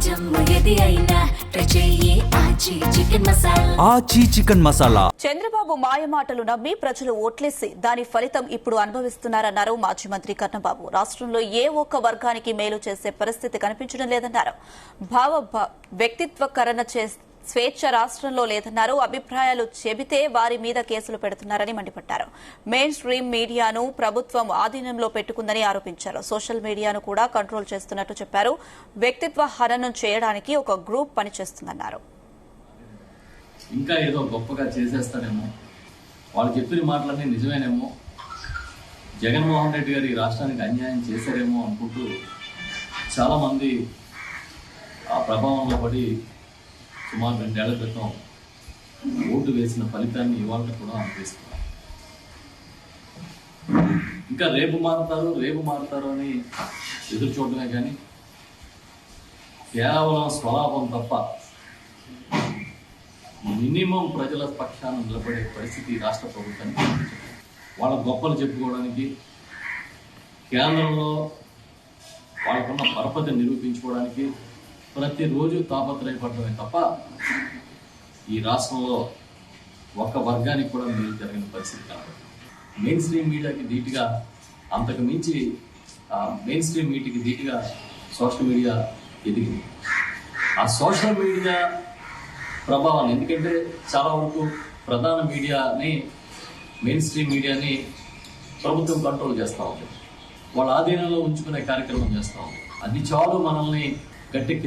ఆచి చికెన్ మసాలా. చంద్రబాబు మాయమాటలు నమ్మి ప్రజలు ఓట్లేసి దాని ఫలితం ఇప్పుడు అనుభవిస్తున్నారన్నారు మాజీ మంత్రి కన్నబాబు. రాష్ట్రంలో ఏ ఒక్క వర్గానికి మేలు చేసే పరిస్థితి కనిపించడం లేదన్నారు. వ్యక్తిత్వకరణ స్వేచ్ఛ రాష్ట్రంలో లేదన్నారు. అభిప్రాయాలు చెబితే వారి మీద కేసులు పెడుతున్నారని మండిపడ్డారు. మెయిన్ స్ట్రీమ్ మీడియాను ప్రభుత్వం ఆధీనంలో పెట్టుకుందని ఆరోపించారు. సోషల్ మీడియాను కూడా కంట్రోల్ చేస్తున్నట్టు చెప్పారు. వ్యక్తిత్వ హననం చేయడానికి ఒక గ్రూప్ పనిచేస్తుందన్నారు. ఇంకా ఏదో గొప్పగా చేసేస్తాడేమో, వాళ్ళు చెప్పిన మాటలన్నీ నిజమేనేమో, జగన్మోహన్ రెడ్డి గారు ఈ రాష్ట్రానికి అన్యాయం చేశారేమో అనుకుంటూ చాలామంది ఆ ప్రభావంలో పడి సుమారు 2 ఏళ్ల క్రితం ఓటు వేసిన ఫలితాన్ని ఇవాళ కూడా అనుభవిస్తున్నారు. ఇంకా రేపు మారుతారు అని ఎదురు చూడటమే కానీ కేవలం స్వలాభం తప్ప మినిమం ప్రజల పక్షాన నిలబడే పరిస్థితి రాష్ట్ర ప్రభుత్వానికి వాళ్ళ గొప్పలు చెప్పుకోవడానికి, కేంద్రంలో వాళ్ళకున్న పరపతి నిరూపించుకోవడానికి ప్రతిరోజు తాపత్రయపడటమే తప్ప ఈ రాష్ట్రంలో ఒక్క వర్గానికి కూడా మేలు జరిగిన పరిస్థితి కాదు. మెయిన్ స్ట్రీమ్ మీడియాకి ధీటుగా, అంతకు మించి మెయిన్ స్ట్రీమ్ మీడియాకి ధీటుగా సోషల్ మీడియా ఎదిగింది. ఆ సోషల్ మీడియా ప్రభావాన్ని, ఎందుకంటే చాలా వరకు ప్రధాన మీడియాని, మెయిన్ స్ట్రీమ్ మీడియాని ప్రభుత్వం కంట్రోల్ చేస్తూ ఉంది, వాళ్ళ ఆధీనంలో ఉంచుకునే కార్యక్రమం చేస్తూ ఉంది. అది చాలు మనల్ని గట్టెక్కి